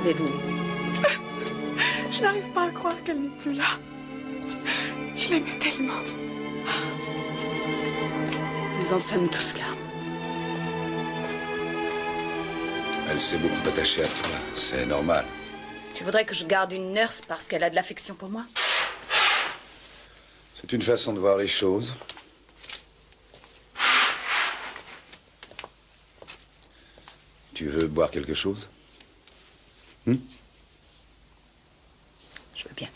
Qu'avez-vous? Je n'arrive pas à croire qu'elle n'est plus là. Je l'aimais tellement. Nous en sommes tous là. Elle s'est beaucoup attachée à toi, c'est normal. Tu voudrais que je garde une nurse parce qu'elle a de l'affection pour moi? C'est une façon de voir les choses. Tu veux boire quelque chose? Je veux bien.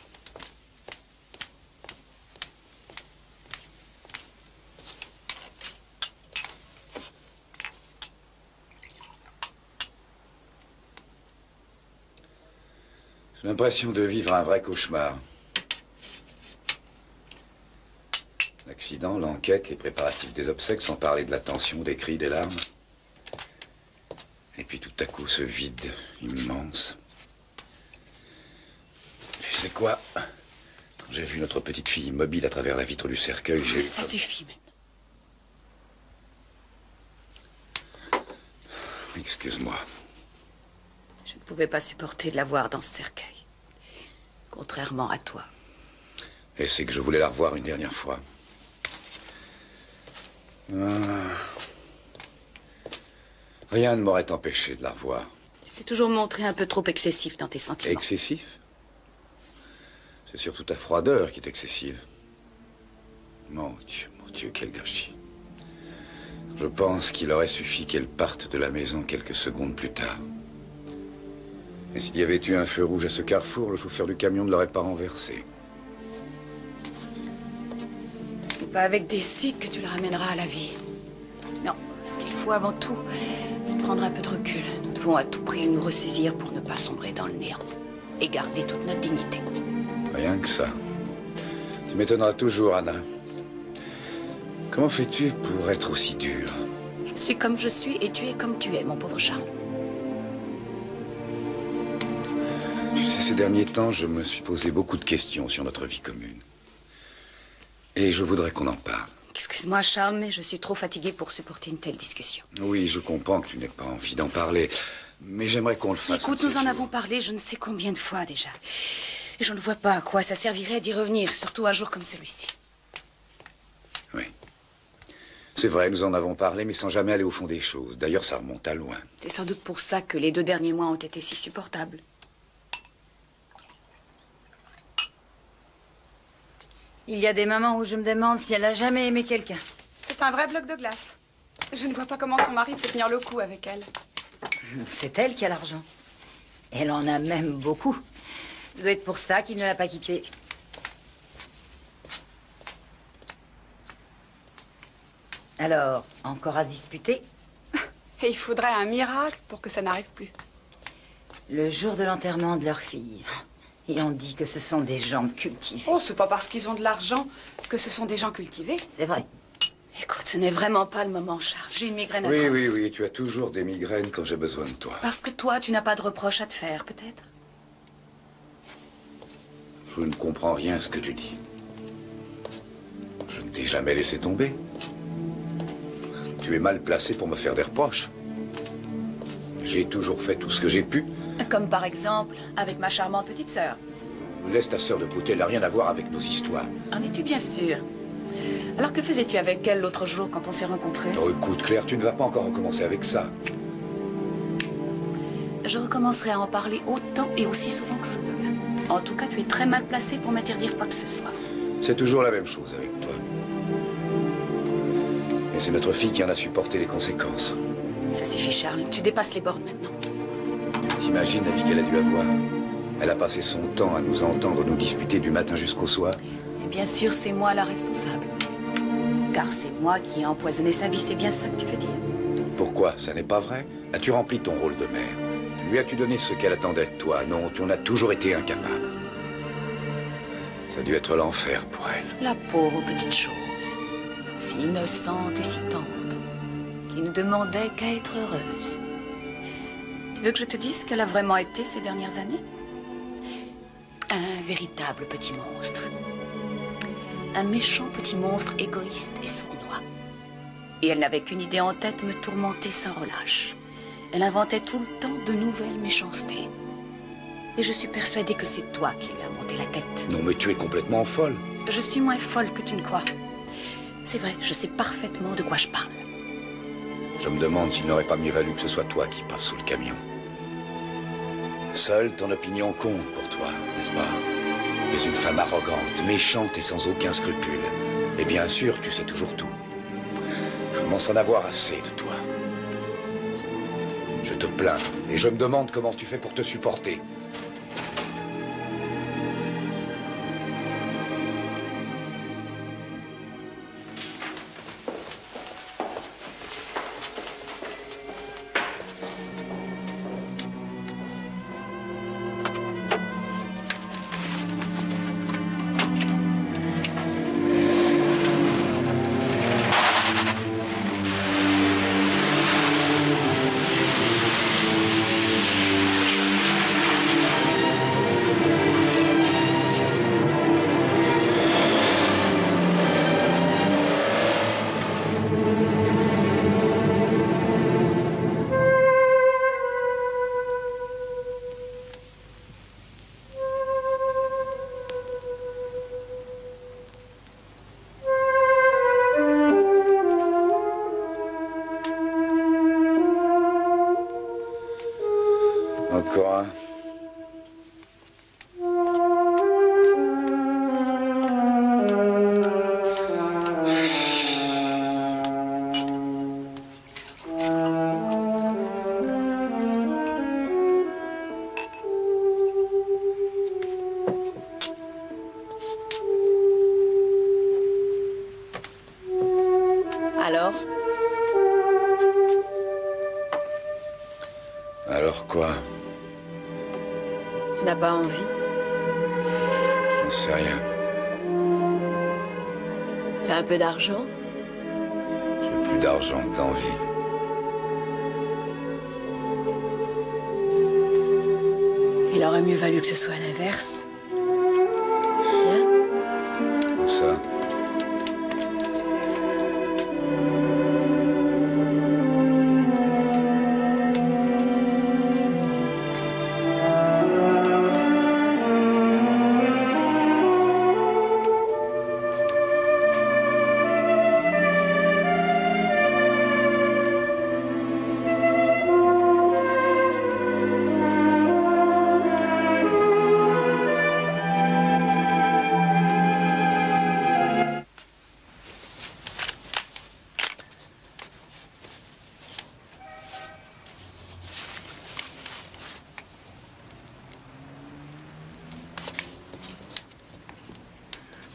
J'ai l'impression de vivre un vrai cauchemar. L'accident, l'enquête, les préparatifs des obsèques, sans parler de la tension, des cris, des larmes. Et puis tout à coup, ce vide immense. Tu sais quoi? Quand j'ai vu notre petite fille immobile à travers la vitre du cercueil, j'ai... Ça suffit maintenant. Excuse-moi. Je ne pouvais pas supporter de la voir dans ce cercueil. Contrairement à toi. Et c'est que je voulais la revoir une dernière fois. Rien ne m'aurait empêché de la revoir. Tu t'es toujours montré un peu trop excessif dans tes sentiments. Excessif? C'est surtout ta froideur qui est excessive. Mon Dieu, quel gâchis. Je pense qu'il aurait suffi qu'elle parte de la maison quelques secondes plus tard. Et s'il y avait eu un feu rouge à ce carrefour, le chauffeur du camion ne l'aurait pas renversé. Ce n'est pas avec des cycles que tu la ramèneras à la vie. Non, ce qu'il faut avant tout, c'est de prendre un peu de recul. Nous devons à tout prix nous ressaisir pour ne pas sombrer dans le néant. Et garder toute notre dignité. Rien que ça. Tu m'étonneras toujours, Anna. Comment fais-tu pour être aussi dure? Je suis comme je suis et tu es comme tu es, mon pauvre Charles. Tu sais, ces derniers temps, je me suis posé beaucoup de questions sur notre vie commune. Et je voudrais qu'on en parle. Excuse-moi, Charles, mais je suis trop fatiguée pour supporter une telle discussion. Oui, je comprends que tu n'aies pas envie d'en parler, mais j'aimerais qu'on le fasse. Écoute, nous en avons parlé je ne sais combien de fois déjà. Et je ne vois pas à quoi ça servirait d'y revenir, surtout un jour comme celui-ci. Oui. C'est vrai, nous en avons parlé, mais sans jamais aller au fond des choses. D'ailleurs, ça remonte à loin. C'est sans doute pour ça que les 2 derniers mois ont été si supportables. Il y a des moments où je me demande si elle a jamais aimé quelqu'un. C'est un vrai bloc de glace. Je ne vois pas comment son mari peut tenir le coup avec elle. C'est elle qui a l'argent. Elle en a même beaucoup. Ça doit être pour ça qu'il ne l'a pas quittée. Alors, encore à se disputer? Et il faudrait un miracle pour que ça n'arrive plus. Le jour de l'enterrement de leur fille. Et on dit que ce sont des gens cultivés. Oh, c'est pas parce qu'ils ont de l'argent que ce sont des gens cultivés. C'est vrai. Écoute, ce n'est vraiment pas le moment, Charles. J'ai une migraine Oui, atroce. oui, tu as toujours des migraines quand j'ai besoin de toi. Parce que toi, tu n'as pas de reproche à te faire, peut-être? Je ne comprends rien à ce que tu dis. Je ne t'ai jamais laissé tomber. Tu es mal placé pour me faire des reproches. J'ai toujours fait tout ce que j'ai pu. Comme par exemple, avec ma charmante petite sœur. Laisse ta sœur de côté, elle n'a rien à voir avec nos histoires. En es-tu bien sûr? Alors que faisais-tu avec elle l'autre jour quand on s'est rencontrés? Oh, écoute, Claire, tu ne vas pas encore recommencer avec ça. Je recommencerai à en parler autant et aussi souvent que je veux. En tout cas, tu es très mal placé pour m'interdire quoi que ce soit. C'est toujours la même chose avec toi. Et c'est notre fille qui en a supporté les conséquences. Ça suffit, Charles. Tu dépasses les bornes maintenant. T'imagines la vie qu'elle a dû avoir? Elle a passé son temps à nous entendre nous disputer du matin jusqu'au soir. Et bien sûr, c'est moi la responsable. Car c'est moi qui ai empoisonné sa vie, c'est bien ça que tu veux dire? Pourquoi? Ça n'est pas vrai? As-tu rempli ton rôle de mère? Lui as-tu donné ce qu'elle attendait de toi? Non, tu en as toujours été incapable. Ça a dû être l'enfer pour elle. La pauvre petite chose, si innocente et si tendre, qui ne demandait qu'à être heureuse. Tu veux que je te dise ce qu'elle a vraiment été ces dernières années? Un véritable petit monstre. Un méchant petit monstre égoïste et sournois. Et elle n'avait qu'une idée en tête, me tourmenter sans relâche. Elle inventait tout le temps de nouvelles méchancetés. Et je suis persuadée que c'est toi qui lui as monté la tête. Non, mais tu es complètement folle. Je suis moins folle que tu ne crois. C'est vrai, je sais parfaitement de quoi je parle. Je me demande s'il n'aurait pas mieux valu que ce soit toi qui passes sous le camion. Seule ton opinion compte pour toi, n'est-ce pas? Tu es une femme arrogante, méchante et sans aucun scrupule. Et bien sûr, tu sais toujours tout. Je commence à en avoir assez de toi. Je te plains et je me demande comment tu fais pour te supporter. Encore un. Alors? Alors quoi? Tu n'as pas envie? J'en sais rien. Tu as un peu d'argent? J'ai plus d'argent que d'envie. Il aurait mieux valu que ce soit l'inverse. Hein? Où ça?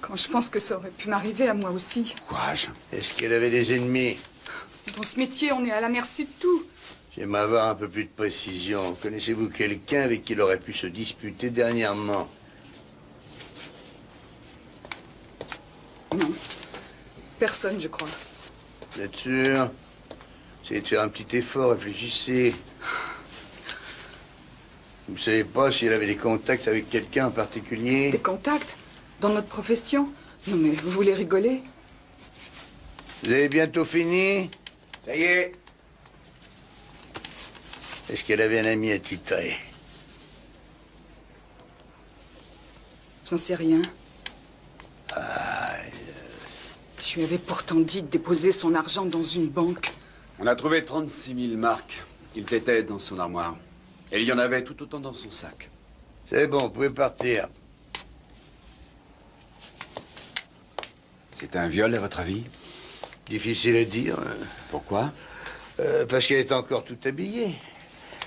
Quand je pense que ça aurait pu m'arriver à moi aussi. Courage. Est-ce qu'elle avait des ennemis? Dans ce métier, on est à la merci de tout. J'aimerais avoir un peu plus de précision. Connaissez-vous quelqu'un avec qui il aurait pu se disputer dernièrement? Non. Personne, je crois. Vous êtes sûr? Essayez de faire un petit effort, réfléchissez. Vous savez pas si elle avait des contacts avec quelqu'un en particulier? Des contacts? Dans notre profession? Non mais vous voulez rigoler? Vous avez bientôt fini? Ça y est. Est-ce qu'elle avait un ami attitré? J'en sais rien. Je lui avais pourtant dit de déposer son argent dans une banque. On a trouvé 36 000 marques. Ils étaient dans son armoire. Et il y en avait tout autant dans son sac. C'est bon, vous pouvez partir. C'est un viol, à votre avis? Difficile à dire. Pourquoi? Parce qu'elle est encore toute habillée.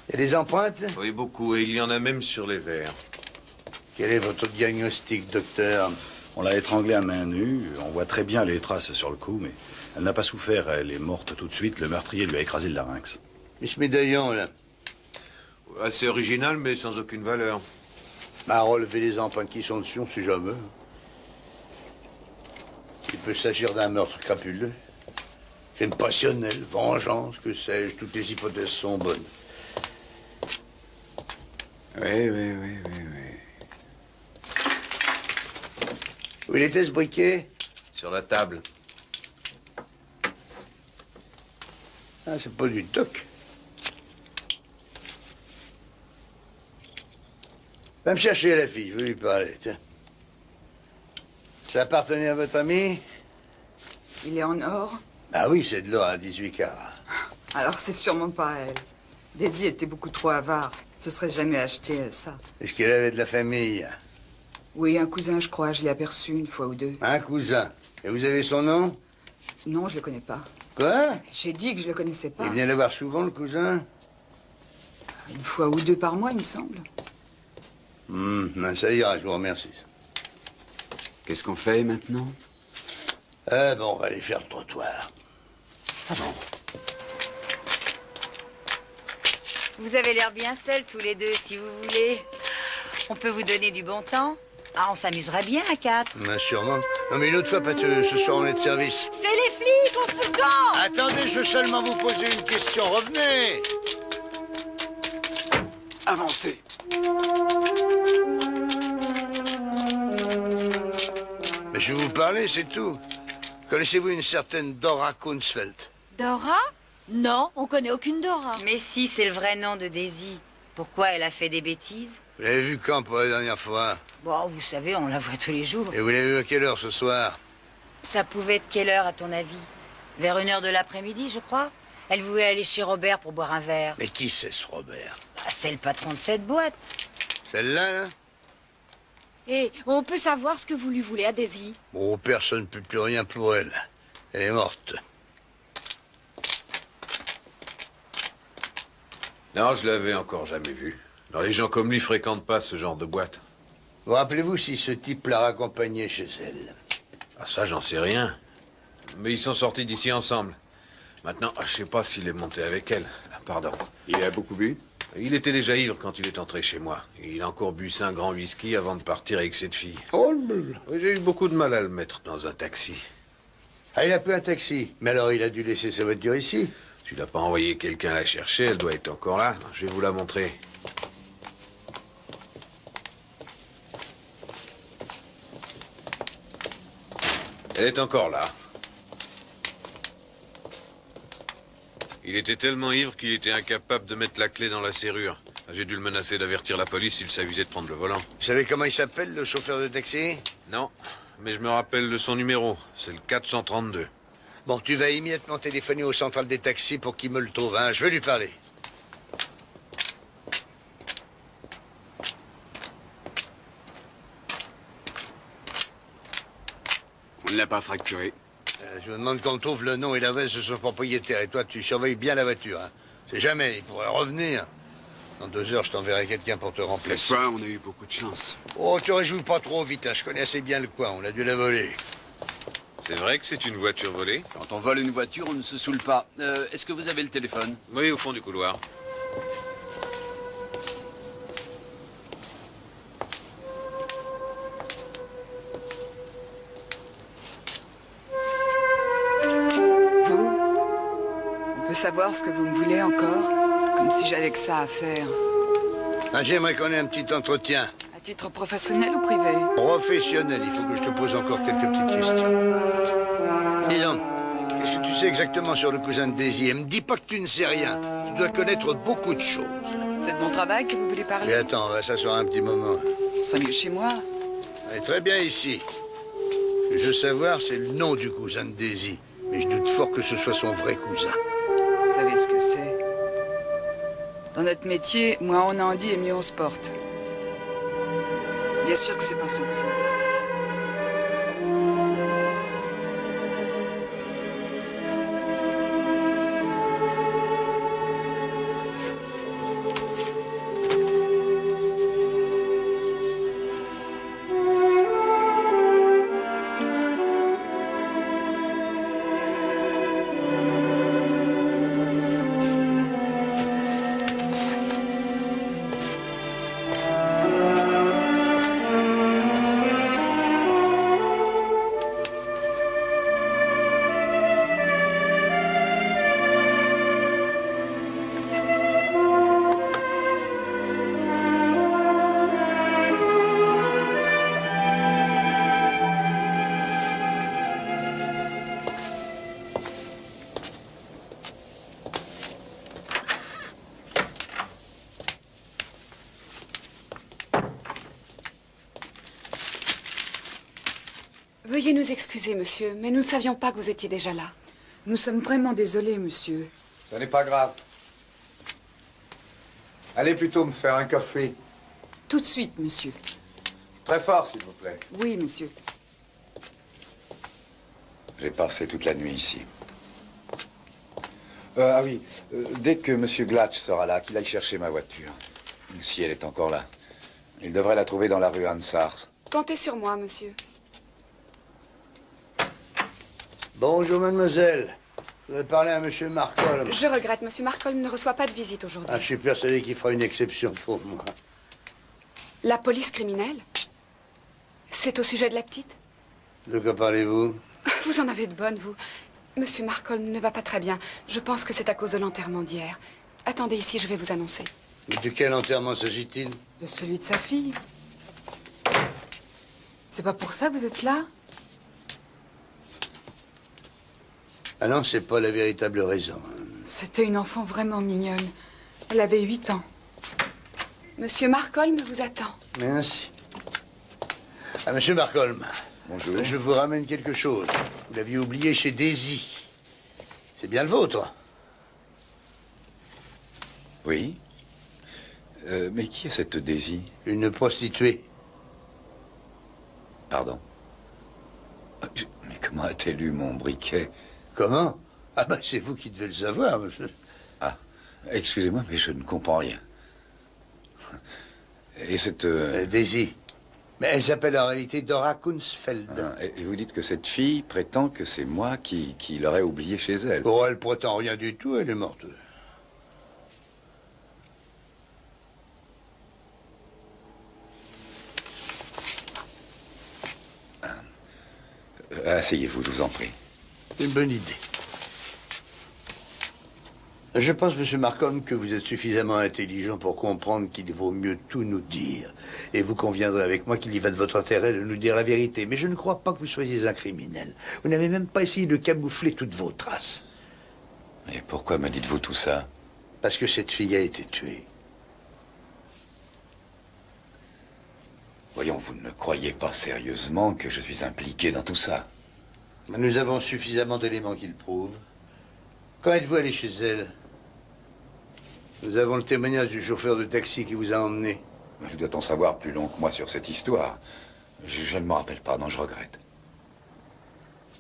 Il y a des empreintes? Oui, beaucoup, et il y en a même sur les verres. Quel est votre diagnostic, docteur? On l'a étranglée à main nue. On voit très bien les traces sur le cou, mais elle n'a pas souffert. Elle est morte tout de suite. Le meurtrier lui a écrasé le larynx. Et ce médaillon, là? Assez original, mais sans aucune valeur. À relever les empreintes qui sont dessus, on sait jamais. Il peut s'agir d'un meurtre crapuleux, crime passionnel, vengeance, que sais-je. Toutes les hypothèses sont bonnes. Oui. Où il était, ce briquet? Sur la table. Ah, c'est pas du toc. Va me chercher la fille, je veux lui parler, tiens. Ça appartenait à votre ami? Il est en or. Ah oui, c'est de l'or à 18 carats. Alors c'est sûrement pas elle. Daisy était beaucoup trop avare. Ce serait jamais acheté ça. Est-ce qu'elle avait de la famille? Oui, un cousin, je crois. Je l'ai aperçu une fois ou deux. Un cousin. Et vous avez son nom? Non, je le connais pas. Quoi? J'ai dit que je le connaissais pas. Il vient la voir souvent, le cousin? Une fois ou deux par mois, il me semble. Ben ça ira, je vous remercie. Qu'est-ce qu'on fait maintenant? Bon, on va aller faire le trottoir. Ah bon? Vous avez l'air bien seuls tous les deux, si vous voulez. On peut vous donner du bon temps. Ah, on s'amuserait bien à 4. Ben, sûrement. Non, mais une autre fois, parce que ce soir, on est de service. C'est les flics, on fout le camp! Attendez, je veux seulement vous poser une question. Revenez! Avancez! Mais je vais vous parler, c'est tout. Connaissez-vous une certaine Dora Kunzfeld? Dora? Non, on connaît aucune Dora. Mais si, c'est le vrai nom de Daisy. Pourquoi elle a fait des bêtises? Vous l'avez vue quand pour la dernière fois? Bon, vous savez, on la voit tous les jours. Et vous l'avez vue à quelle heure ce soir? Ça pouvait être quelle heure, à ton avis? Vers 1h de l'après-midi, je crois. Elle voulait aller chez Robert pour boire un verre. Mais qui c'est ce Robert? Bah, c'est le patron de cette boîte. Celle-là, là? Et on peut savoir ce que vous lui voulez à Daisy? Bon, personne ne peut plus rien pour elle. Elle est morte. Non, je l'avais encore jamais vu. Non, les gens comme lui fréquentent pas ce genre de boîte. Vous rappelez-vous si ce type l'a raccompagnée chez elle? Ah, ça, j'en sais rien. Mais ils sont sortis d'ici ensemble. Maintenant, je sais pas s'il est monté avec elle. Ah, pardon. Il a beaucoup bu? Il était déjà ivre quand il est entré chez moi. Il a encore bu 5 grands whisky avant de partir avec cette fille. Oh, J'ai eu beaucoup de mal à le mettre dans un taxi. ah, il a pris un taxi. Mais alors, il a dû laisser sa voiture ici. Tu l'as pas envoyé quelqu'un la chercher, elle doit être encore là. Je vais vous la montrer. Elle est encore là. Il était tellement ivre qu'il était incapable de mettre la clé dans la serrure. J'ai dû le menacer d'avertir la police s'il s'avisait de prendre le volant. Vous savez comment il s'appelle, le chauffeur de taxi? Non, mais je me rappelle de son numéro. C'est le 432. Bon, tu vas immédiatement téléphoner au central des taxis pour qu'il me le trouve, hein. Je vais lui parler. On ne l'a pas fracturé. Je me demande qu'on trouve le nom et l'adresse de son propriétaire. Et toi, tu surveilles bien la voiture, hein. C'est jamais, il pourrait revenir. Dans 2 heures, je t'enverrai quelqu'un pour te remplacer. Cette fois, on a eu beaucoup de chance. Oh, te réjouis pas trop vite, hein. Je connais assez bien le coin. On a dû la voler. C'est vrai que c'est une voiture volée? Quand on vole une voiture, on ne se saoule pas. Est-ce que vous avez le téléphone? Oui, au fond du couloir. Vous? On peut savoir ce que vous me voulez encore? Comme si j'avais que ça à faire. Ah, j'aimerais qu'on ait un petit entretien. À titre professionnel ou privé? Professionnel, il faut que je te pose encore quelques petites questions. Dis donc, qu'est-ce que tu sais exactement sur le cousin de Daisy? Et me dis pas que tu ne sais rien. Tu dois connaître beaucoup de choses. C'est de mon travail que vous voulez parler? Mais attends, on va s'asseoir un petit moment. Ce serait mieux chez moi. Elle est très bien ici. Ce que je veux savoir, c'est le nom du cousin de Daisy. Mais je doute fort que ce soit son vrai cousin. Vous savez ce que c'est? Dans notre métier, moins on en dit et mieux on se porte. Bien sûr que c'est pas son cousin. Veuillez nous excuser, monsieur, mais nous ne savions pas que vous étiez déjà là. Nous sommes vraiment désolés, monsieur. Ce n'est pas grave. Allez plutôt me faire un café. Tout de suite, monsieur. Très fort, s'il vous plaît. Oui, monsieur. J'ai passé toute la nuit ici. Ah oui, dès que Monsieur Glatch sera là, qu'il aille chercher ma voiture. Si elle est encore là. Il devrait la trouver dans la rue Ansars. Comptez sur moi, monsieur. Bonjour, mademoiselle. Je voudrais parler à monsieur Marcolm. Je regrette, monsieur Marcolm ne reçoit pas de visite aujourd'hui. Ah, je suis persuadé qu'il fera une exception pour moi. La police criminelle? C'est au sujet de la petite? De quoi parlez-vous? Vous en avez de bonnes, vous. Monsieur Marcolm ne va pas très bien. Je pense que c'est à cause de l'enterrement d'hier. Attendez ici, je vais vous annoncer. De quel enterrement s'agit-il? De celui de sa fille. C'est pas pour ça que vous êtes là? Ah non, c'est pas la véritable raison. C'était une enfant vraiment mignonne. Elle avait 8 ans. Monsieur Marcolm vous attend. Merci. Ah, monsieur Marcolm. Bonjour. Je vous ramène quelque chose. Vous l'aviez oublié chez Daisy. C'est bien le vôtre. Oui. Mais qui est cette Daisy? Une prostituée. Pardon. Mais comment a-t-elle eu mon briquet? Comment? Ah ben, c'est vous qui devez le savoir, monsieur. Ah, excusez-moi, mais je ne comprends rien. Et cette... Daisy. Mais elle s'appelle en réalité Dora Kunzfeld. Ah, et vous dites que cette fille prétend que c'est moi qui l'aurais oubliée chez elle. Oh, elle prétend rien du tout, elle est morte. Asseyez-vous, je vous en prie. Une bonne idée. Je pense, monsieur Marcolm, que vous êtes suffisamment intelligent pour comprendre qu'il vaut mieux tout nous dire. Et vous conviendrez avec moi qu'il y va de votre intérêt de nous dire la vérité. Mais je ne crois pas que vous soyez un criminel. Vous n'avez même pas essayé de camoufler toutes vos traces. Et pourquoi me dites-vous tout ça? Parce que cette fille a été tuée. Voyons, vous ne croyez pas sérieusement que je suis impliqué dans tout ça? Nous avons suffisamment d'éléments qui le prouvent. Quand êtes-vous allé chez elle? Nous avons le témoignage du chauffeur de taxi qui vous a emmené. Il doit en savoir plus long que moi sur cette histoire. Je ne me rappelle pas, non, je regrette.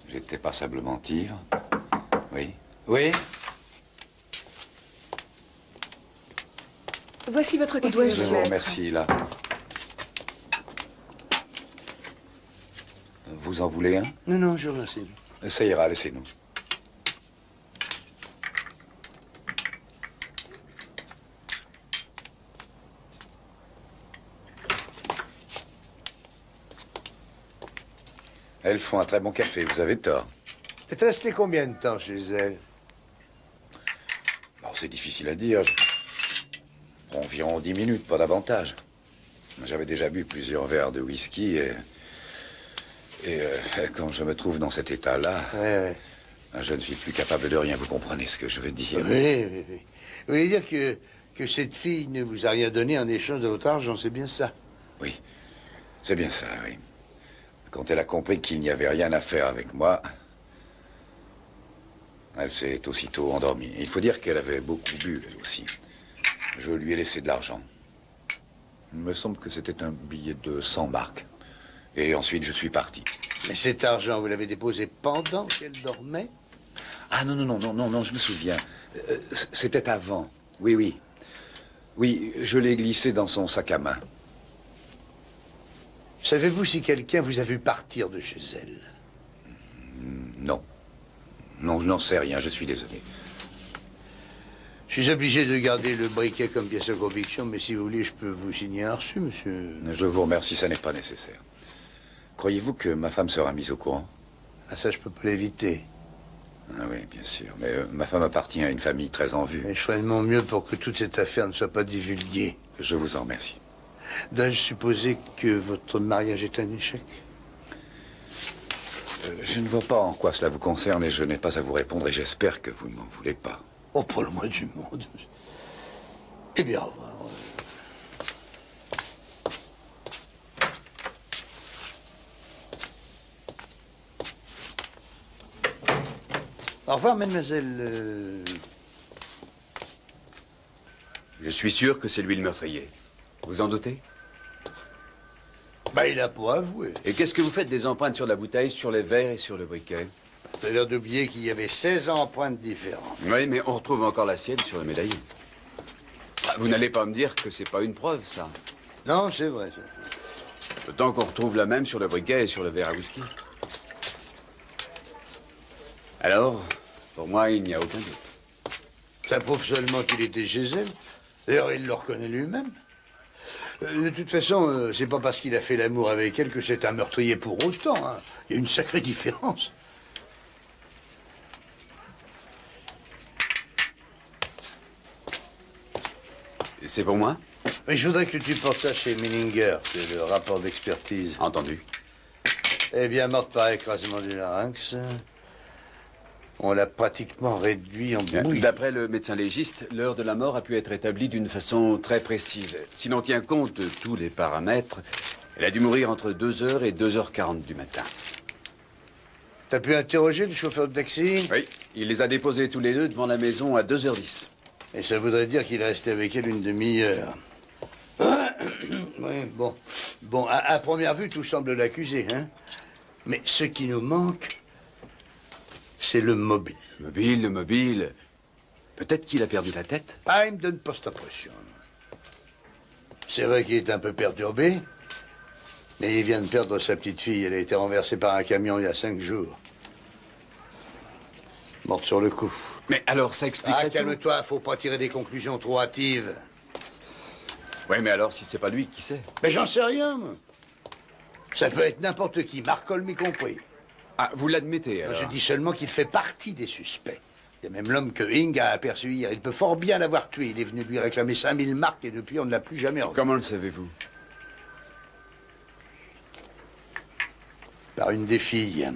J'étais passablement ivre. Oui. Oui? Voici votre café, Je monsieur. vous remercie, là. Vous en voulez un? Non, non, je vous remercie. Ça ira, laissez-nous. Elles font un très bon café, vous avez tort. Vous êtes resté combien de temps chez elle? Bon, c'est difficile à dire. Environ 10 minutes, pas davantage. J'avais déjà bu plusieurs verres de whisky et quand je me trouve dans cet état-là, je ne suis plus capable de rien. Vous comprenez ce que je veux dire? Oui, oui, oui. Vous voulez dire que cette fille ne vous a rien donné en échange de votre argent, c'est bien ça? Oui, c'est bien ça, oui. Quand elle a compris qu'il n'y avait rien à faire avec moi, elle s'est aussitôt endormie. Il faut dire qu'elle avait beaucoup bu, elle aussi. Je lui ai laissé de l'argent. Il me semble que c'était un billet de 100 marks. Et ensuite, je suis parti. Mais cet argent, vous l'avez déposé pendant qu'elle dormait? Ah non, non, non, non, non, je me souviens. C'était avant. Oui, oui. Oui, je l'ai glissé dans son sac à main. Savez-vous si quelqu'un vous a vu partir de chez elle? Non. Non, je n'en sais rien, je suis désolé. Je suis obligé de garder le briquet comme pièce de conviction, mais si vous voulez, je peux vous signer un reçu, monsieur. Je vous remercie, ça n'est pas nécessaire. Croyez-vous que ma femme sera mise au courant? Ah, ça, je peux pas l'éviter. Ah oui, bien sûr. Mais ma femme appartient à une famille très en vue. Et je ferai de mon mieux pour que toute cette affaire ne soit pas divulguée. Je vous en remercie. Dois-je supposer que votre mariage est un échec? Je ne vois pas en quoi cela vous concerne et je n'ai pas à vous répondre et j'espère que vous ne m'en voulez pas. Oh, pas le moins du monde. Eh bien, au revoir. Au revoir, mademoiselle. Je suis sûr que c'est lui le meurtrier. Vous en doutez? Bah, il a pas avoué. Et qu'est-ce que vous faites des empreintes sur la bouteille, sur les verres et sur le briquet? T'as l'air d'oublier qu'il y avait 16 empreintes différentes. Oui, mais on retrouve encore la sienne sur le médaillon. Ah, vous n'allez pas me dire que c'est pas une preuve, ça? Non, c'est vrai, ça. Autant qu'on retrouve la même sur le briquet et sur le verre à whisky. Alors, pour moi, il n'y a aucun doute. Ça prouve seulement qu'il était chez elle. D'ailleurs, il le reconnaît lui-même. De toute façon, c'est pas parce qu'il a fait l'amour avec elle que c'est un meurtrier pour autant. Hein. Il y a une sacrée différence. Et c'est pour moi? Mais je voudrais que tu portes ça chez Menninger. C'est le rapport d'expertise. Entendu. Eh bien, morte par écrasement du larynx. On l'a pratiquement réduit en bouillie. D'après le médecin légiste, l'heure de la mort a pu être établie d'une façon très précise. Si l'on tient compte de tous les paramètres, elle a dû mourir entre 2h et 2h40 du matin. T'as pu interroger le chauffeur de taxi? Oui, il les a déposés tous les deux devant la maison à 2h10. Et ça voudrait dire qu'il est resté avec elle une demi-heure. Oui, bon. Bon, à première vue, tout semble l'accuser, hein. Mais ce qui nous manque, c'est le mobile. Le mobile. Peut-être qu'il a perdu la tête? Ah, il me donne pas cette impression. C'est vrai qu'il est un peu perturbé, mais il vient de perdre sa petite fille. Elle a été renversée par un camion il y a 5 jours. Morte sur le coup. Mais alors, ça explique tout. Calme-toi, faut pas tirer des conclusions trop hâtives. Oui, mais alors, si c'est pas lui, qui sait? Mais j'en sais rien, moi. Ça peut être n'importe qui, Marcolm y compris. Ah, vous l'admettez, alors? Je dis seulement qu'il fait partie des suspects. Il y a même l'homme que Ing a aperçu hier. Il peut fort bien l'avoir tué. Il est venu lui réclamer 5000 marks et depuis, on ne l'a plus jamais revu. Comment le savez-vous? Par une des filles.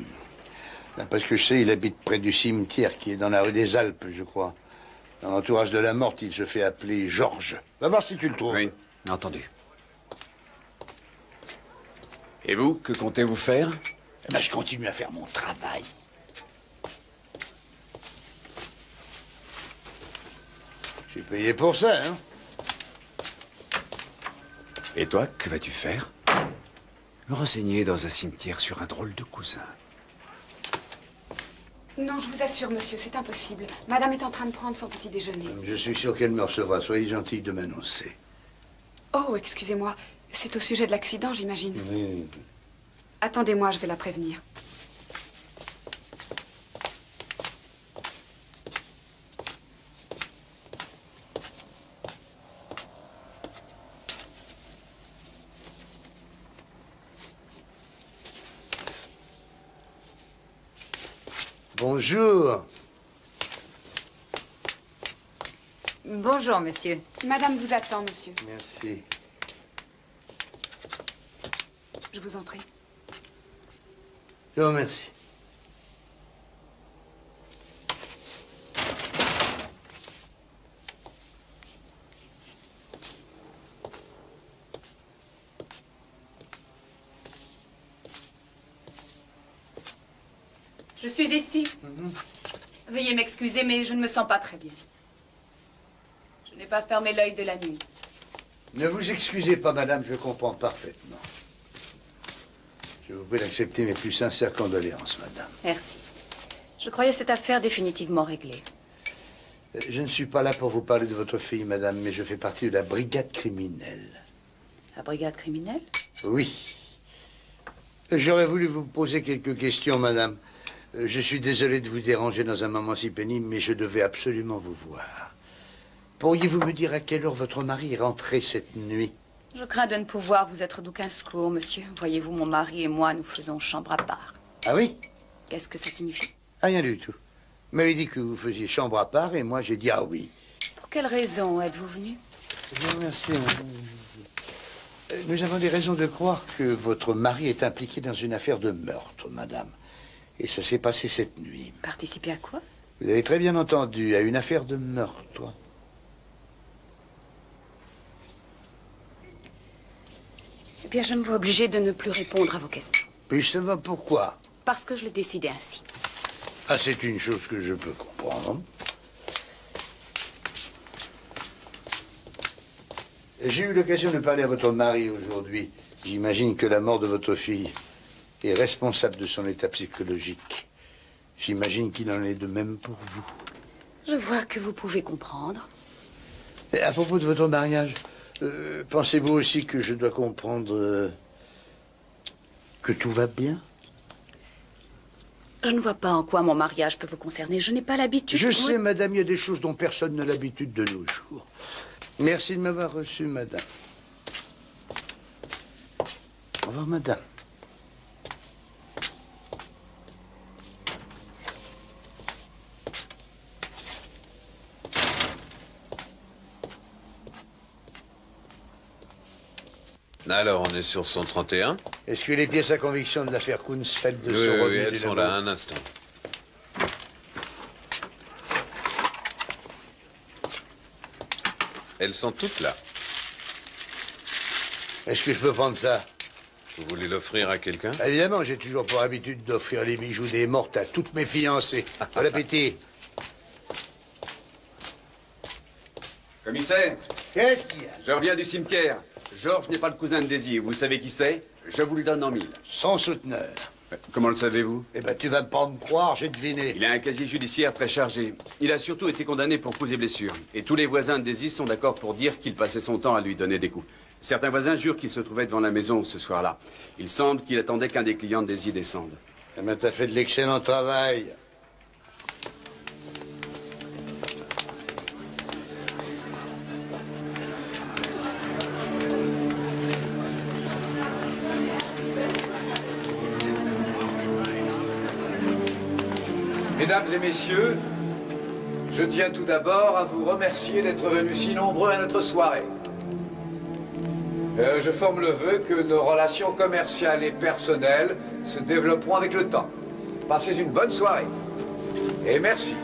D'après ce que je sais, il habite près du cimetière qui est dans la rue des Alpes, je crois. Dans l'entourage de la morte, il se fait appeler Georges. Va voir si tu le trouves. Oui, entendu. Et vous, que comptez-vous faire? Eh ben, je continue à faire mon travail. Je suis payé pour ça, hein. Et toi, que vas-tu faire? Me renseigner dans un cimetière sur un drôle de cousin. Non, je vous assure, monsieur, c'est impossible. Madame est en train de prendre son petit déjeuner. Je suis sûr qu'elle me recevra. Soyez gentille de m'annoncer. Oh, excusez-moi. C'est au sujet de l'accident, j'imagine. Oui. Attendez-moi, je vais la prévenir. Bonjour. Bonjour, monsieur. Madame vous attend, monsieur. Merci. Je vous en prie. Je vous remercie. Je suis ici. Veuillez m'excuser, mais je ne me sens pas très bien. Je n'ai pas fermé l'œil de la nuit. Ne vous excusez pas, madame, je comprends parfaitement. Je vous prie d'accepter mes plus sincères condoléances, madame. Merci. Je croyais cette affaire définitivement réglée. Je ne suis pas là pour vous parler de votre fille, madame, mais je fais partie de la brigade criminelle. La brigade criminelle? Oui. J'aurais voulu vous poser quelques questions, madame. Je suis désolé de vous déranger dans un moment si pénible, mais je devais absolument vous voir. Pourriez-vous me dire à quelle heure votre mari est rentré cette nuit? Je crains de ne pouvoir vous être d'aucun secours, monsieur. Voyez-vous, mon mari et moi, nous faisons chambre à part. Ah oui? Qu'est-ce que ça signifie? Rien du tout. Vous m'avez dit que vous faisiez chambre à part et moi j'ai dit ah oui. Pour quelle raison êtes-vous venu? Je vous remercie. Nous avons des raisons de croire que votre mari est impliqué dans une affaire de meurtre, madame. Et ça s'est passé cette nuit. Participer à quoi? Vous avez très bien entendu, à une affaire de meurtre. Eh bien, je me vois obligée de ne plus répondre à vos questions. Mais justement, pourquoi? Parce que je l'ai décidé ainsi. Ah, c'est une chose que je peux comprendre. J'ai eu l'occasion de parler à votre mari aujourd'hui. J'imagine que la mort de votre fille est responsable de son état psychologique. J'imagine qu'il en est de même pour vous. Je vois que vous pouvez comprendre. Et à propos de votre mariage, pensez-vous aussi que je dois comprendre que tout va bien? Je ne vois pas en quoi mon mariage peut vous concerner. Je n'ai pas l'habitude. Je sais, madame, il y a des choses dont personne n'a l'habitude de nos jours. Merci de m'avoir reçu, madame. Au revoir, madame. Alors, on est sur son 31. Est-ce que les pièces à conviction de l'affaire Kunzfeld Oui, sont revenues elles du sont labo? là, un instant. Elles sont toutes là. Est-ce que je peux prendre ça? Vous voulez l'offrir à quelqu'un? Évidemment, j'ai toujours pour habitude d'offrir les bijoux des mortes à toutes mes fiancées. Bon appétit. Commissaire, Qu'est-ce qu'il y a? je reviens du cimetière. Georges n'est pas le cousin de Daisy. Vous savez qui c'est? Je vous le donne en 1000. Son souteneur. Comment le savez-vous? Eh ben, tu vas pas me croire, j'ai deviné. Il a un casier judiciaire très chargé. Il a surtout été condamné pour coups et blessures. Et tous les voisins de Daisy sont d'accord pour dire qu'il passait son temps à lui donner des coups. Certains voisins jurent qu'il se trouvait devant la maison ce soir-là. Il semble qu'il attendait qu'un des clients de Daisy descende. Eh ben, t'as fait de l'excellent travail. Mesdames et messieurs, je tiens tout d'abord à vous remercier d'être venus si nombreux à notre soirée. Je forme le vœu que nos relations commerciales et personnelles se développeront avec le temps. Passez une bonne soirée. Et merci.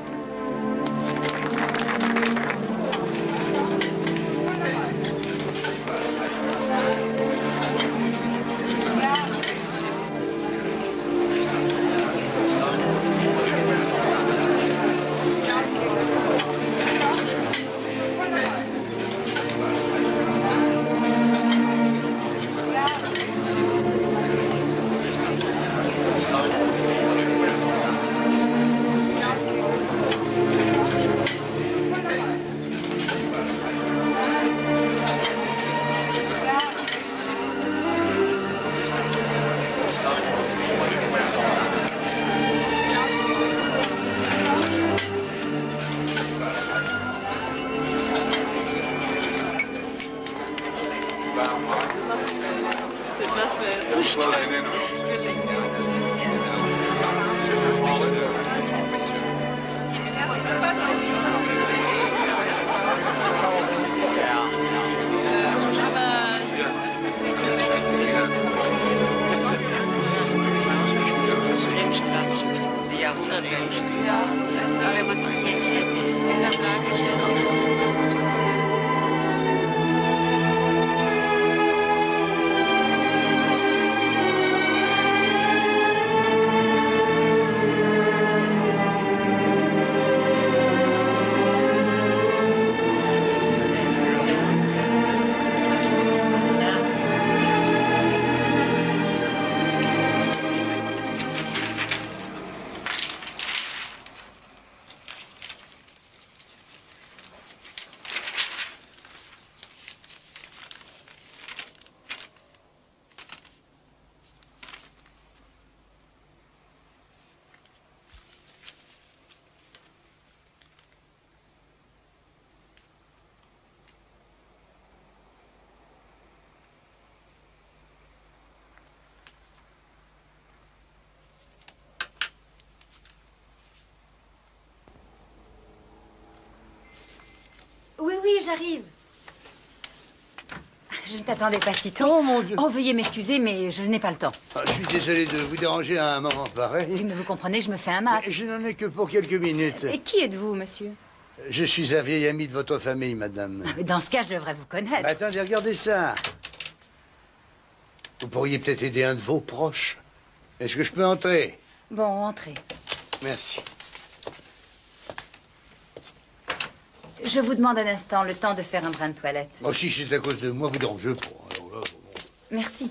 Oui, oui, j'arrive. Je ne t'attendais pas si tôt. Oh, mon Dieu. Oh, veuillez m'excuser, mais je n'ai pas le temps. Ah, je suis désolé de vous déranger à un moment pareil. Oui, mais vous comprenez, je me fais un masque. Mais je n'en ai que pour quelques minutes. Et qui êtes-vous, monsieur? Je suis un vieil ami de votre famille, madame. Dans ce cas, je devrais vous connaître. Attendez, regardez ça. Vous pourriez peut-être aider un de vos proches. Est-ce que je peux entrer? Bon, entrez. Merci. Je vous demande un instant le temps de faire un brin de toilette. Oh, si c'est à cause de moi, vous dérangez pas. Alors là, bon. Merci.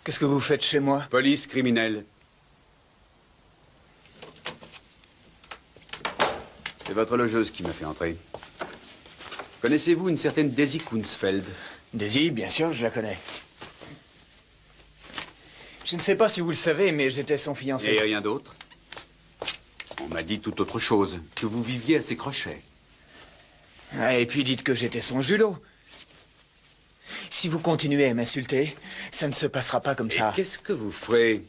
Qu'est-ce que vous faites chez moi? Police criminelle. C'est votre logeuse qui m'a fait entrer. Connaissez-vous une certaine Daisy Kunzfeld? Daisy, bien sûr, je la connais. Je ne sais pas si vous le savez, mais j'étais son fiancé. Et rien d'autre? On m'a dit tout autre chose, que vous viviez à ses crochets. Ah, et puis dites que j'étais son julot. Si vous continuez à m'insulter, ça ne se passera pas comme ça. Qu'est-ce que vous ferez?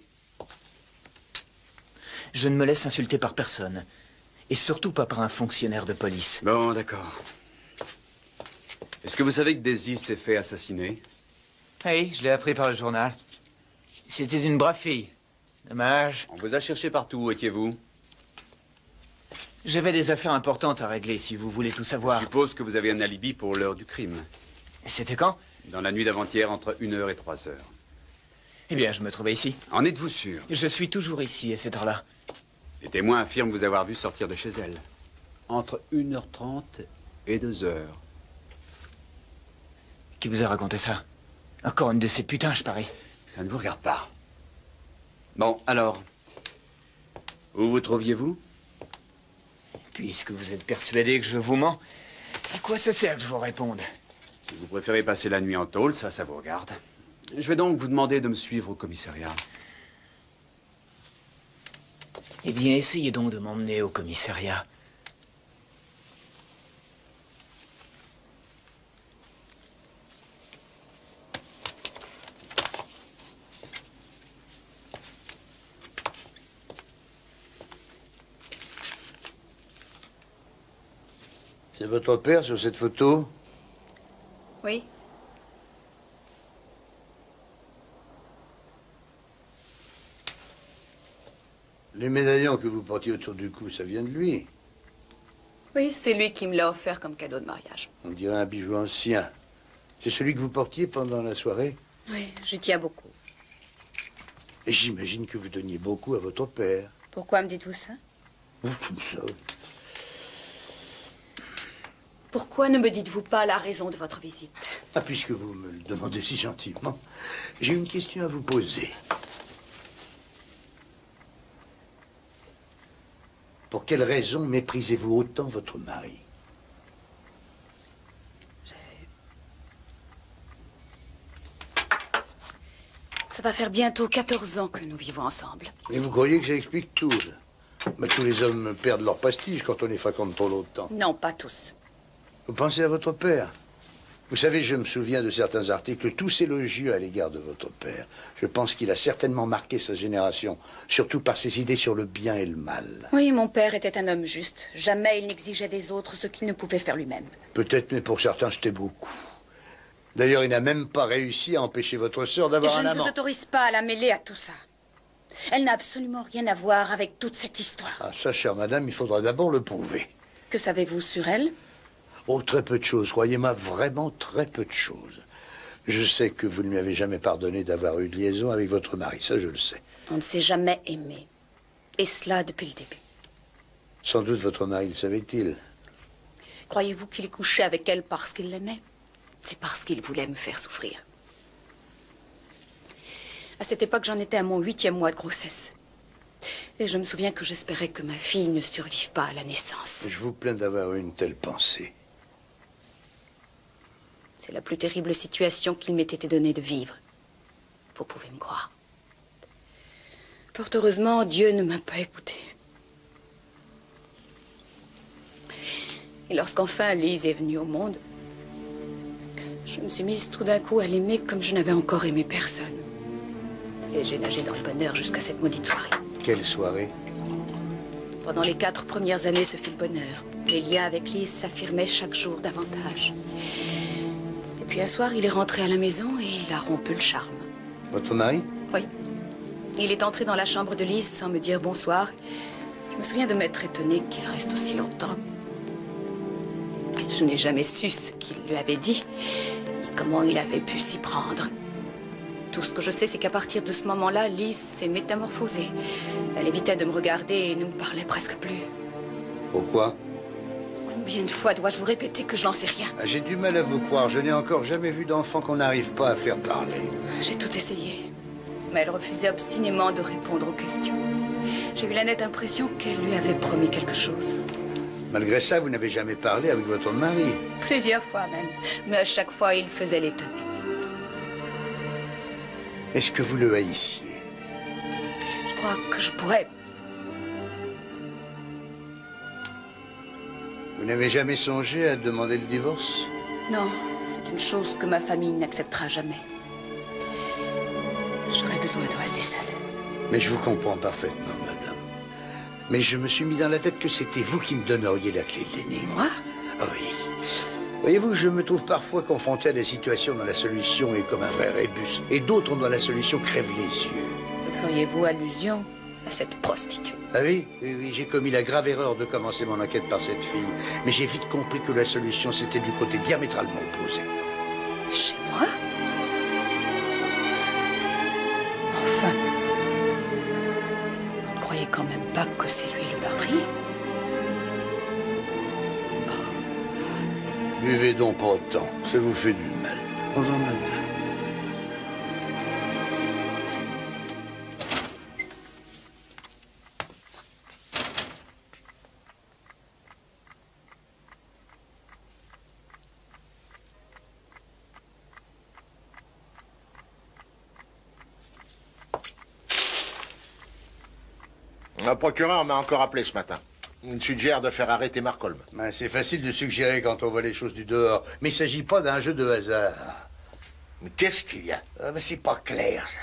Je ne me laisse insulter par personne. Et surtout pas par un fonctionnaire de police. Bon, d'accord. Est-ce que vous savez que Daisy s'est fait assassiner? Oui, je l'ai appris par le journal. C'était une brave fille. Dommage. On vous a cherché partout, où étiez-vous? J'avais des affaires importantes à régler, si vous voulez tout savoir. Je suppose que vous avez un alibi pour l'heure du crime. C'était quand? Dans la nuit d'avant-hier, entre 1h et 3h. Eh bien, je me trouvais ici. En êtes-vous sûr? Je suis toujours ici à cette heure-là. Les témoins affirment vous avoir vu sortir de chez elle. Entre 1h30 et 2h. Qui vous a raconté ça? Encore une de ces putains, je parie. Ça ne vous regarde pas. Bon, alors, où vous trouviez-vous? Puisque vous êtes persuadé que je vous mens, à quoi ça sert que je vous réponde? Si vous préférez passer la nuit en tôle, ça vous regarde. Je vais donc vous demander de me suivre au commissariat. Eh bien, essayez donc de m'emmener au commissariat. C'est votre père sur cette photo? Oui. Les médaillons que vous portiez autour du cou, ça vient de lui. Oui, c'est lui qui me l'a offert comme cadeau de mariage. On dirait un bijou ancien. C'est celui que vous portiez pendant la soirée? Oui, j'y tiens beaucoup. Et j'imagine que vous donniez beaucoup à votre père. Pourquoi me dites-vous ça? Comme ça. Pourquoi ne me dites-vous pas la raison de votre visite? Ah, puisque vous me le demandez si gentiment, j'ai une question à vous poser. Pour quelle raison méprisez-vous autant votre mari? Ça va faire bientôt 14 ans que nous vivons ensemble. Et vous croyez que ça explique tout, là? Mais tous les hommes perdent leur prestige quand on les fréquente trop longtemps. Non, pas tous. Vous pensez à votre père? Vous savez, je me souviens de certains articles tous élogieux à l'égard de votre père. Je pense qu'il a certainement marqué sa génération, surtout par ses idées sur le bien et le mal. Oui, mon père était un homme juste. Jamais il n'exigeait des autres ce qu'il ne pouvait faire lui-même. Peut-être, mais pour certains, c'était beaucoup. D'ailleurs, il n'a même pas réussi à empêcher votre sœur d'avoir un Je ne amant. vous autorise pas à la mêler à tout ça. Elle n'a absolument rien à voir avec toute cette histoire. Ah, ça, chère madame, il faudra d'abord le prouver. Que savez-vous sur elle? Oh, très peu de choses, croyez-moi, vraiment très peu de choses. Je sais que vous ne lui avez jamais pardonné d'avoir eu de liaison avec votre mari, ça je le sais. On ne s'est jamais aimé. Et cela depuis le début. Sans doute votre mari le savait-il. Croyez-vous qu'il couchait avec elle parce qu'il l'aimait? C'est parce qu'il voulait me faire souffrir. À cette époque, j'en étais à mon 8e mois de grossesse. Et je me souviens que j'espérais que ma fille ne survive pas à la naissance. Je vous plains d'avoir eu une telle pensée. C'est la plus terrible situation qu'il m'ait été donné de vivre. Vous pouvez me croire. Fort heureusement, Dieu ne m'a pas écouté. Et lorsqu'enfin Lise est venue au monde, je me suis mise tout d'un coup à l'aimer comme je n'avais encore aimé personne. Et j'ai nagé dans le bonheur jusqu'à cette maudite soirée. Quelle soirée? Pendant les 4 premières années, ce fut le bonheur. Les liens avec Lise s'affirmaient chaque jour davantage. Et puis un soir, il est rentré à la maison et il a rompu le charme. Votre mari? Oui. Il est entré dans la chambre de Lise sans me dire bonsoir. Je me souviens de m'être étonnée qu'il reste aussi longtemps. Je n'ai jamais su ce qu'il lui avait dit, ni comment il avait pu s'y prendre. Tout ce que je sais, c'est qu'à partir de ce moment-là, Lise s'est métamorphosée. Elle évitait de me regarder et ne me parlait presque plus. Pourquoi? Combien de fois dois-je vous répéter que je n'en sais rien? J'ai du mal à vous croire. Je n'ai encore jamais vu d'enfant qu'on n'arrive pas à faire parler. J'ai tout essayé. Mais elle refusait obstinément de répondre aux questions. J'ai eu la nette impression qu'elle lui avait promis quelque chose. Malgré ça, vous n'avez jamais parlé avec votre mari? Plusieurs fois même. Mais à chaque fois, il faisait l'étonné. Est-ce que vous le haissiez? Je crois que je pourrais... Vous n'avez jamais songé à demander le divorce? Non, c'est une chose que ma famille n'acceptera jamais. J'aurais besoin de rester seule. Mais je vous comprends parfaitement, madame. Mais je me suis mis dans la tête que c'était vous qui me donneriez la clé de l'énigme. Moi? Ah oui. Voyez-vous, je me trouve parfois confronté à des situations dont la solution est comme un vrai rébus, et d'autres dont la solution crève les yeux. Feriez-vous allusion à cette prostituée? Ah oui, oui, j'ai commis la grave erreur de commencer mon enquête par cette fille. Mais j'ai vite compris que la solution, c'était du côté diamétralement opposé. Chez moi? Enfin, vous ne croyez quand même pas que c'est lui le meurtrier? Buvez donc pas autant, ça vous fait du mal. Au revoir, madame. Le procureur m'a encore appelé ce matin. Il suggère de faire arrêter Marcolm. Ben, c'est facile de suggérer quand on voit les choses du dehors. Mais il ne s'agit pas d'un jeu de hasard. Mais qu'est-ce qu'il y a? Mais c'est pas clair, ça.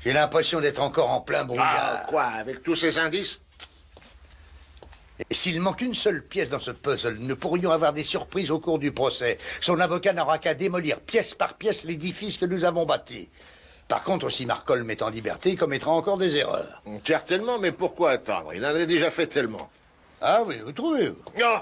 J'ai l'impression d'être encore en plein brouillard. Ah, quoi? Avec tous ces indices? Et s'il manque une seule pièce dans ce puzzle, nous pourrions avoir des surprises au cours du procès. Son avocat n'aura qu'à démolir pièce par pièce l'édifice que nous avons bâti. Par contre, si Marcolm est en liberté, il commettra encore des erreurs. Certainement, mais pourquoi attendre? Il en a déjà fait tellement. Ah oui, vous trouvez? Non!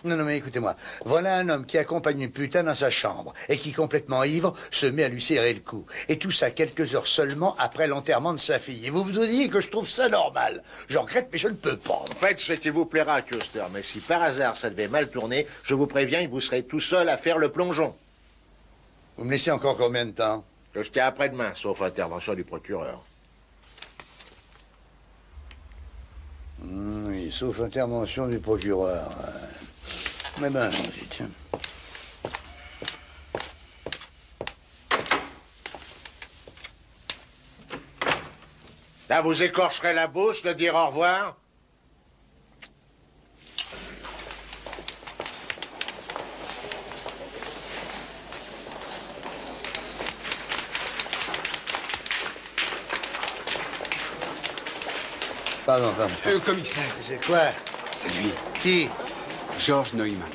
Non, mais écoutez-moi. Voilà un homme qui accompagne une putain dans sa chambre et qui, complètement ivre, se met à lui serrer le cou. Et tout ça quelques heures seulement après l'enterrement de sa fille. Et vous vous disiez que je trouve ça normal. Je regrette, mais je ne peux pas. Faites ce qui vous plaira, Custer, mais si par hasard ça devait mal tourner, je vous préviens, vous serez tout seul à faire le plongeon. Vous me laissez encore combien de temps? Jusqu'à après-demain, sauf intervention du procureur. Oui, sauf intervention du procureur. Mais ben, allons-y, tiens. Là, vous écorcherez la bouche de dire au revoir? Pardon. Commissaire. C'est quoi? C'est lui. Qui? George Neumann.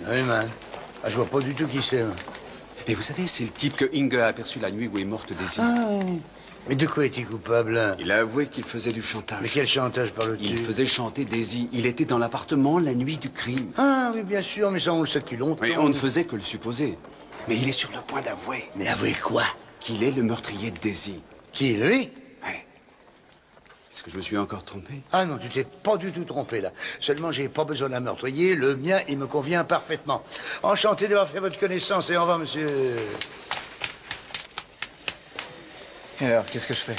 Neumann? Ah, je vois pas du tout qui c'est. Mais vous savez, c'est le type que Inge a aperçu la nuit où est morte Daisy. Ah, mais de quoi est-il coupable? Il a avoué qu'il faisait du chantage. Mais quel chantage parle-t-il? Il faisait chanter Daisy. Il était dans l'appartement la nuit du crime. Ah oui, bien sûr, mais ça on le sait depuis longtemps. Mais on ne faisait que le supposer. Mais il est sur le point d'avouer. Mais avouer quoi? Qu'il est le meurtrier de Daisy. Qui, lui? Ouais. Est-ce que je me suis encore trompé? Ah non, tu t'es pas du tout trompé, là. Seulement, j'ai pas besoin d'un meurtrier. Le mien, il me convient parfaitement. Enchanté d'avoir fait votre connaissance et au revoir, monsieur. Et alors, qu'est-ce que je fais?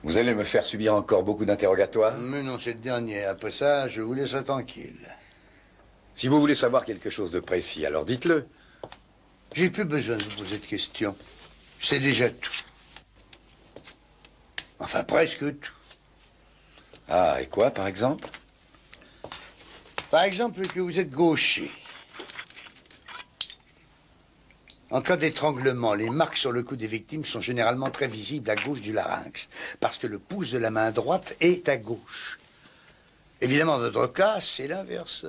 Vous allez me faire subir encore beaucoup d'interrogatoires? Mais non, c'est le dernier. Après ça, je vous laisserai tranquille. Si vous voulez savoir quelque chose de précis, alors dites-le. J'ai plus besoin de vous poser de questions. Je sais déjà tout. Enfin, presque tout. Ah, et quoi, par exemple? Par exemple, que vous êtes gaucher. En cas d'étranglement, les marques sur le cou des victimes sont généralement très visibles à gauche du larynx, parce que le pouce de la main droite est à gauche. Évidemment, dans votre cas, c'est l'inverse.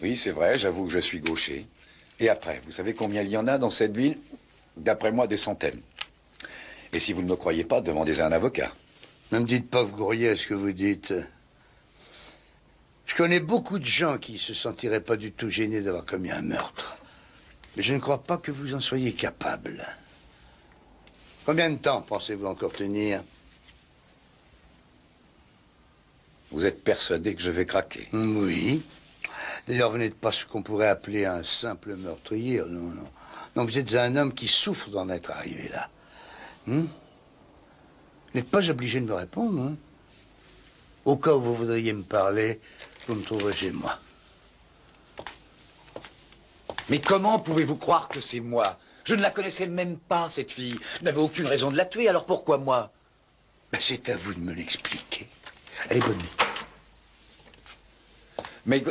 Oui, c'est vrai, j'avoue que je suis gaucher. Et après, vous savez combien il y en a dans cette ville? D'après moi, des centaines. Et si vous ne me croyez pas, demandez à un avocat. Ne me dites pas, vous croyez ce que vous dites. Je connais beaucoup de gens qui se sentiraient pas du tout gênés d'avoir commis un meurtre. Mais je ne crois pas que vous en soyez capable. Combien de temps pensez-vous encore tenir? Vous êtes persuadé que je vais craquer? Oui. D'ailleurs, vous n'êtes pas ce qu'on pourrait appeler un simple meurtrier. Non, non. Non, vous êtes un homme qui souffre d'en être arrivé là. Vous n'êtes pas obligé de me répondre. Hein? Au cas où vous voudriez me parler, vous me trouverez chez moi. Mais comment pouvez-vous croire que c'est moi? Je ne la connaissais même pas, cette fille. Je n'avais aucune raison de la tuer, alors pourquoi moi? Ben, c'est à vous de me l'expliquer. Allez, bonne nuit. Mais...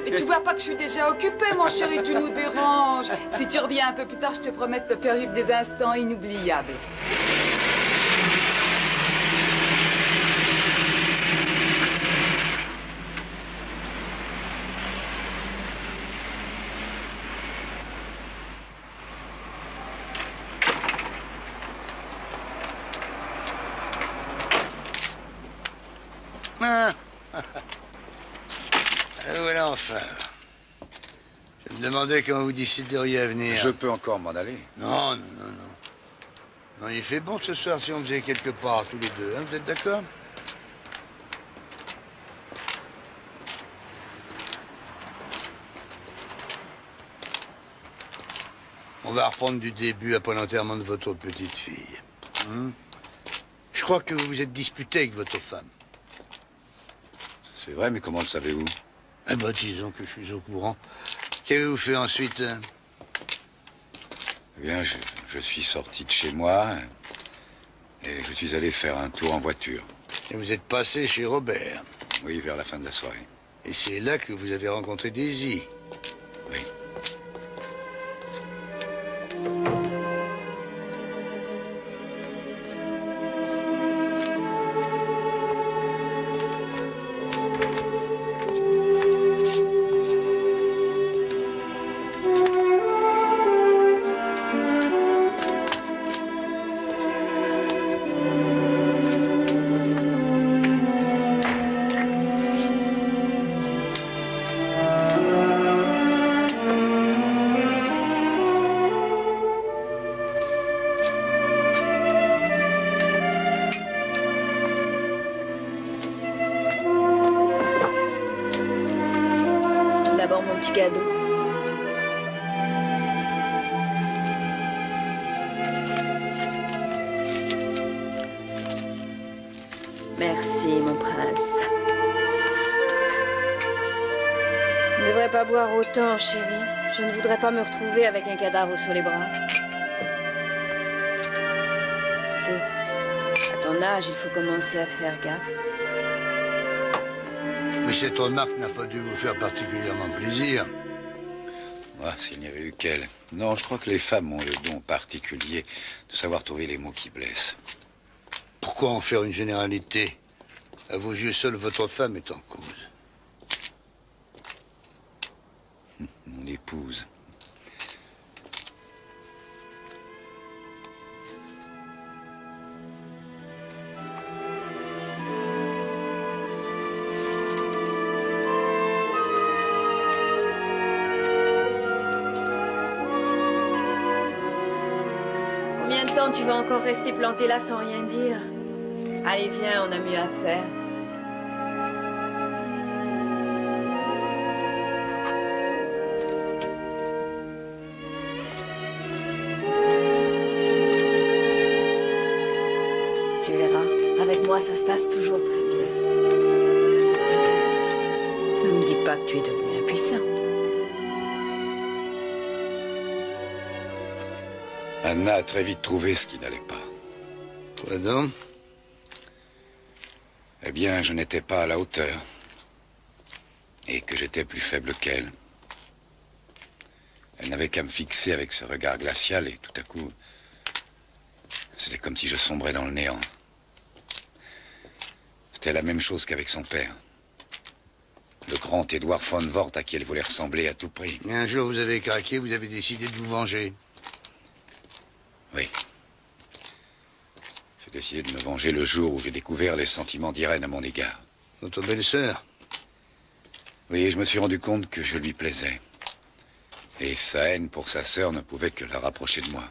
Et tu vois pas que je suis déjà occupée, mon chéri, tu nous déranges. Si tu reviens un peu plus tard, je te promets de te faire vivre des instants inoubliables. Voilà enfin. Je me demandais quand vous décideriez à venir. Je peux encore m'en aller. Non, non, non, non. Non, il fait bon ce soir si on faisait quelque part tous les deux, hein, vous êtes d'accord? On va reprendre du début après l'enterrement de votre petite fille. Je crois que vous vous êtes disputé avec votre femme. C'est vrai, mais comment le savez-vous? Eh ben, disons que je suis au courant. Qu'avez-vous fait ensuite? Eh bien, je suis sorti de chez moi et je suis allé faire un tour en voiture. Et vous êtes passé chez Robert? Oui, vers la fin de la soirée. Et c'est là que vous avez rencontré Daisy? Oui. D'abord mon petit cadeau. Merci, mon prince. Je ne devrais pas boire autant, chérie. Je ne voudrais pas me retrouver avec un cadavre sur les bras. Tu sais, à ton âge, il faut commencer à faire gaffe. Mais cette remarque n'a pas dû vous faire particulièrement plaisir. Ah, s'il n'y avait eu qu'elle. Non, je crois que les femmes ont le don particulier de savoir trouver les mots qui blessent. Pourquoi en faire une généralité? À vos yeux, seule votre femme est en cause. Mon épouse. Combien de temps tu vas encore rester planté là sans rien dire? Allez, viens, on a mieux à faire. Tu verras, avec moi, ça se passe toujours très bien. Ne me dis pas que tu es devenu impuissant. Anna a très vite trouvé ce qui n'allait pas. Quoi donc? Eh bien, je n'étais pas à la hauteur. Et que j'étais plus faible qu'elle. Elle n'avait qu'à me fixer avec ce regard glacial et tout à coup, c'était comme si je sombrais dans le néant. C'était la même chose qu'avec son père. Le grand Édouard von Wort à qui elle voulait ressembler à tout prix. Et un jour, vous avez craqué, vous avez décidé de vous venger. Oui. J'ai décidé de me venger le jour où j'ai découvert les sentiments d'Irène à mon égard. Votre belle-sœur? Oui, je me suis rendu compte que je lui plaisais. Et sa haine pour sa sœur ne pouvait que la rapprocher de moi.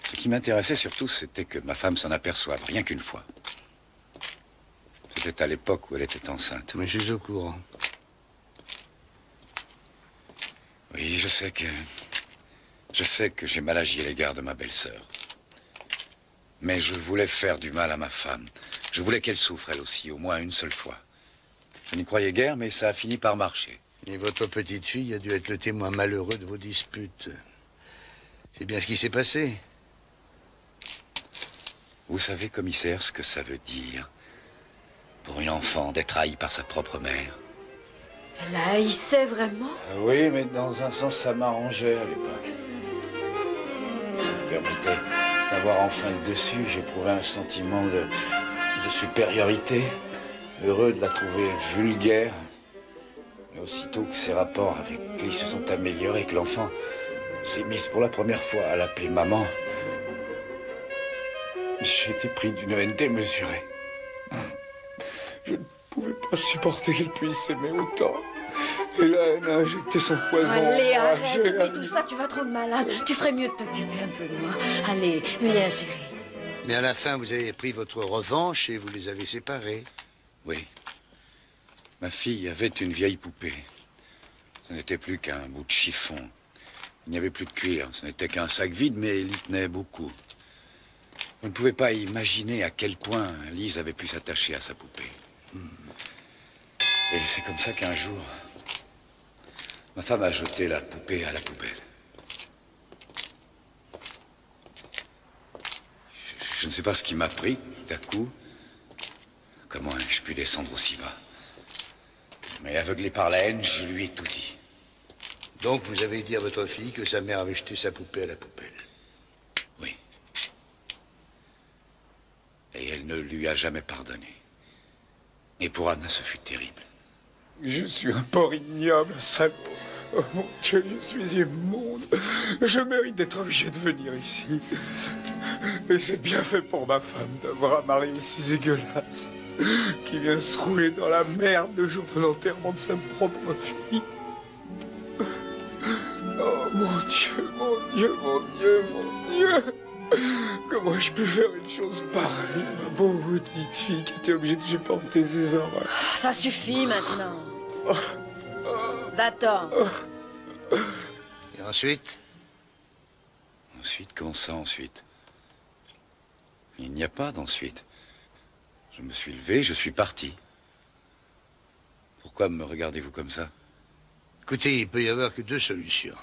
Ce qui m'intéressait surtout, c'était que ma femme s'en aperçoive, rien qu'une fois. C'était à l'époque où elle était enceinte. Mais je suis au courant. Oui, je sais que j'ai mal agi à l'égard de ma belle-sœur. Mais je voulais faire du mal à ma femme. Je voulais qu'elle souffre, elle aussi, au moins une seule fois. Je n'y croyais guère, mais ça a fini par marcher. Et votre petite fille a dû être le témoin malheureux de vos disputes. C'est bien ce qui s'est passé. Vous savez, commissaire, ce que ça veut dire pour une enfant d'être haïe par sa propre mère? Elle la haïssait vraiment? Oui, mais dans un sens, ça m'arrangeait à l'époque. Ça me permettait d'avoir enfin le dessus. J'éprouvais un sentiment de supériorité. Heureux de la trouver vulgaire. Mais aussitôt que ses rapports avec lui se sont améliorés, que l'enfant s'est mise pour la première fois à l'appeler maman, j'ai été pris d'une haine démesurée. Je ne pouvais pas supporter qu'elle puisse s'aimer autant. Et la haine a injecté son poison. Allez, arrête, mais tout ça, tu vas trop de malade. Tu ferais mieux de t'occuper un peu de moi. Allez, viens, chérie. Mais à la fin, vous avez pris votre revanche et vous les avez séparés. Oui. Ma fille avait une vieille poupée. Ce n'était plus qu'un bout de chiffon. Il n'y avait plus de cuir. Ce n'était qu'un sac vide, mais il y tenait beaucoup. Vous ne pouvez pas imaginer à quel point Lise avait pu s'attacher à sa poupée. Et c'est comme ça qu'un jour, ma femme a jeté la poupée à la poubelle. Je ne sais pas ce qui m'a pris, tout à coup. Comment ai-je pu descendre aussi bas? Mais aveuglé par la haine, je lui ai tout dit. Donc vous avez dit à votre fille que sa mère avait jeté sa poupée à la poubelle? Oui. Et elle ne lui a jamais pardonné. Et pour Anna, ce fut terrible. Je suis un porc ignoble, salaud. Oh mon Dieu, je suis immonde. Je mérite d'être obligé de venir ici. Et c'est bien fait pour ma femme d'avoir un mari aussi dégueulasse, qui vient se rouler dans la merde le jour de l'enterrement de sa propre fille. Oh mon Dieu, mon Dieu, mon Dieu, mon Dieu. Comment ai-je pu faire une chose pareille, ma pauvre petite fille qui était obligée de supporter ces horreurs? Ça suffit maintenant. Va-t'en. Et ensuite? Ensuite, comment ça, ensuite? Il n'y a pas d'ensuite. Je me suis levé, je suis parti. Pourquoi me regardez-vous comme ça? Écoutez, il peut y avoir que deux solutions.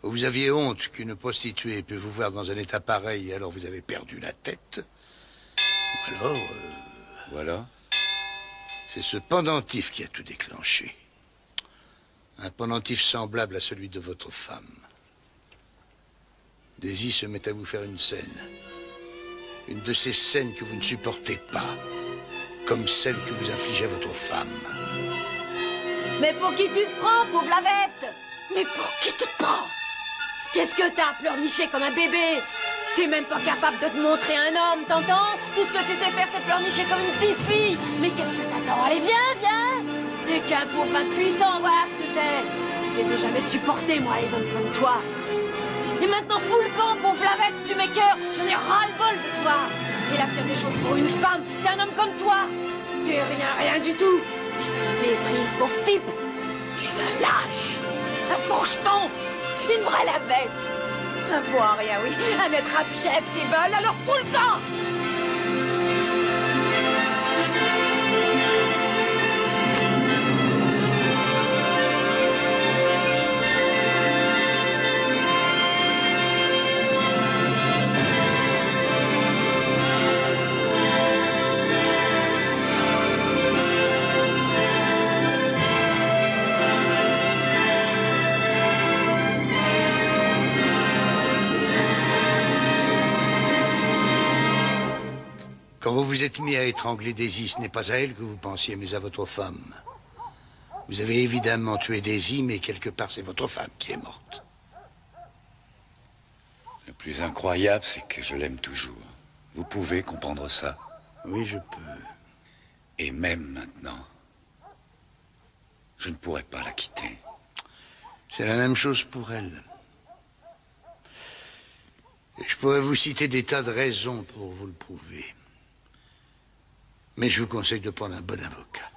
Vous aviez honte qu'une prostituée peut vous voir dans un état pareil et alors vous avez perdu la tête. Ou alors... Voilà. C'est ce pendentif qui a tout déclenché. Un pendentif semblable à celui de votre femme. Daisy se met à vous faire une scène. Une de ces scènes que vous ne supportez pas. Comme celle que vous infligez à votre femme. Mais pour qui tu te prends, pauvre lavette? Mais pour qui tu te prends? Qu'est-ce que t'as à pleurnicher comme un bébé? T'es même pas capable de te montrer un homme, t'entends? Tout ce que tu sais faire, c'est pleurnicher comme une petite fille. Mais qu'est-ce que t'attends? Allez, viens, viens! T'es qu'un pauvre impuissant, voilà ce que t'es. Je les ai jamais supportés, moi, les hommes comme toi. Et maintenant, fous le camp, pauvre lavette, tu m'écœures. J'en ai ras-le-bol de toi. Et la pire des choses pour une femme, c'est un homme comme toi. T'es rien, rien du tout. Et je te méprise, pauvre type. Tu es un lâche, un fourcheton, une vraie lavette. Un bon à rien, oui, un être abject et vol, alors fous le camp. Quand vous vous êtes mis à étrangler Daisy, ce n'est pas à elle que vous pensiez, mais à votre femme. Vous avez évidemment tué Daisy, mais quelque part, c'est votre femme qui est morte. Le plus incroyable, c'est que je l'aime toujours. Vous pouvez comprendre ça? Oui, je peux. Et même maintenant, je ne pourrais pas la quitter. C'est la même chose pour elle. Et je pourrais vous citer des tas de raisons pour vous le prouver. Mais je vous conseille de prendre un bon avocat.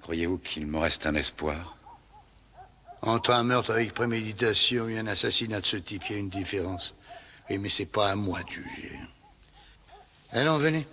Croyez-vous qu'il me reste un espoir? Entre un meurtre avec préméditation et un assassinat de ce type, il y a une différence. Oui, mais c'est pas à moi de juger. Allons, venez.